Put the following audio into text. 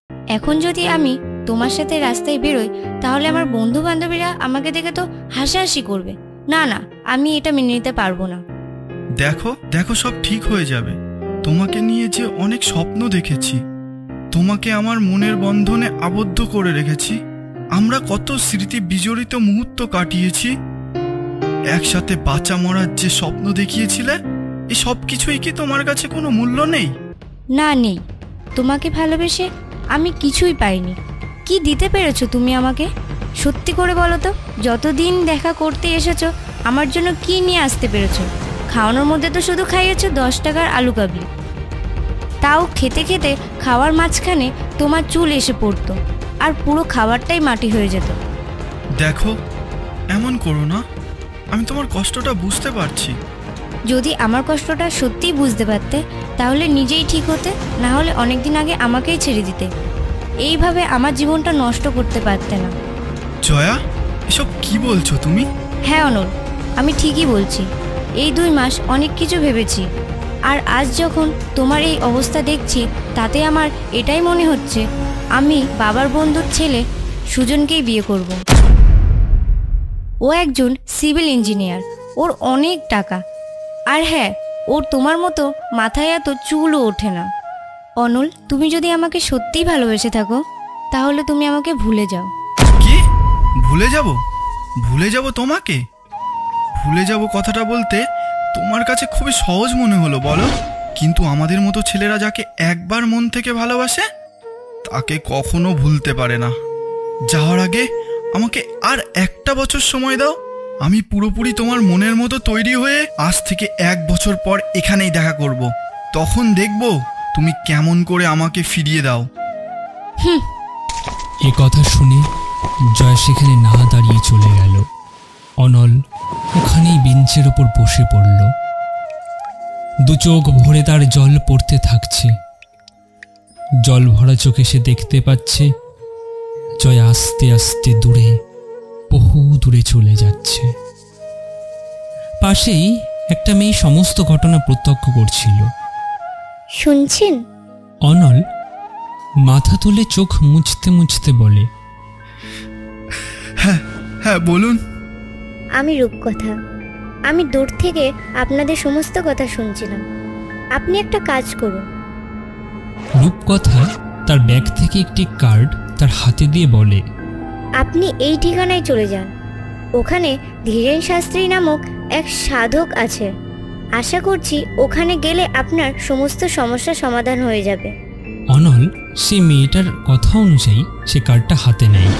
এখন যদি আমি তোমার সাথে রাস্তায় বেরোই তাহলে আমার বন্ধু বান্ধবীরা আমাকে দেখে তো হাসাহাসি করবে। না না, আমি এটা মেনে নিতে পারবো না। দেখো দেখো, সব ঠিক হয়ে যাবে। তোমাকে নিয়ে যে অনেক স্বপ্ন দেখেছি, তোমাকে আমার মনের বন্ধনে আবদ্ধ করে রেখেছি। আমরা কত স্মৃতি বিজড়িত মুহূর্ত কাটিয়েছি, একসাথে বাঁচা মরার যে স্বপ্ন দেখিয়েছিলে, এই সব কিছুই কি তোমার কাছে কোনো মূল্য নেই? না, নেই। তোমাকে ভালোবেসে আমি কিছুই পাইনি। কি দিতে পেরেছো তুমি আমাকে? সত্যি করে বলো তো, যতদিন দেখা করতে এসেছো আমার জন্য কি নিয়ে আসতে পেরেছো? খাওয়ানোর মধ্যে তো শুধু খাইয়েছো 10 টাকার আলু কাবলি, তাও খেতে খেতে খাওয়ার মাঝখানে তোমার চুল এসে পড়তো আর পুরো খাবারটাই মাটি হয়ে যেত। দেখো, এমন করো না। আমি তোমার কষ্টটা বুঝতে পারছি। যদি আমার কষ্টটা সত্যিই বুঝতে পারতে তাহলে নিজেই ঠিক হতে, না হলে অনেকদিন আগে আমাকেই ছেড়ে দিতে। এইভাবে আমার জীবনটা নষ্ট করতে পারতে না। জয়া, এসব কি বলছো তুমি? হ্যাঁ অনল, আমি ঠিকই বলছি। এই 2 মাস অনেক কিছু ভেবেছি, আর আজ যখন তোমার এই অবস্থা দেখছি তাতে আমার এটাই মনে হচ্ছে আমি বাবার বন্ধুর ছেলে সুজনকেই বিয়ে করব। ও একজন সিভিল ইঞ্জিনিয়ার, ওর অনেক টাকা, আর হ্যাঁ, ওর তোমার মতো মাথায় এত চুলও ওঠে না। অনল, তুমি যদি আমাকে সত্যিই ভালোবেসে থাকো তাহলে তুমি আমাকে ভুলে যাও। কি? ভুলে যাব? ভুলে যাব তোমাকে? ভুলে যাব কথাটা বলতে তোমার কাছে খুবই সহজ মনে হলো বলো? কিন্তু আমাদের মতো ছেলেরা যাকে একবার মন থেকে ভালোবাসে তাকে কখনো ভুলতে পারে না। যাওয়ার আগে আমাকে আর 1টা বছর সময় দাও। আমি পুরোপুরি তোমার মনের মতো তৈরি হয়ে আজ থেকে 1 বছর পর এখানেই দেখা করব। তখন দেখব তুমি কেমন করে আমাকে ফিরিয়ে দাও। এ কথা শুনে জয় সেখানে না দাঁড়িয়ে চলে গেল। অনল ওখানেই বেঞ্চের ওপর বসে পড়ল। 2 চোখ ভরে তার জল পড়তে থাকছে। জল ভরা চোখে সে দেখতে পাচ্ছে জয় আস্তে আস্তে দূরে, বহু দূরে চলে যাচ্ছে। পাশেই একটা মেয়ে সমস্ত ঘটনা প্রত্যক্ষ করছিল। শুনছেন? অনল মাথা তুলে চোখ মুছতে মুছতে বলে, হ্যাঁ হ্যাঁ, বলুন। আমি রূপকথা। আমি দূর থেকে আপনাদের সমস্ত কথা শুনছিলাম। আপনি একটা কাজ করুন। রূপকথা তার ব্যাগ থেকে একটি কার্ড তার হাতে দিয়ে বলে, আপনি এই ঠিকানায় চলে যান। ওখানে ধীরেন শাস্ত্রী নামক এক সাধক আছে। আশা করছি ওখানে গেলে আপনার সমস্ত সমস্যার সমাধান হয়ে যাবে। অনল সেই মেয়েটার কথা অনুযায়ী সে কার্ডটা হাতে নেয়।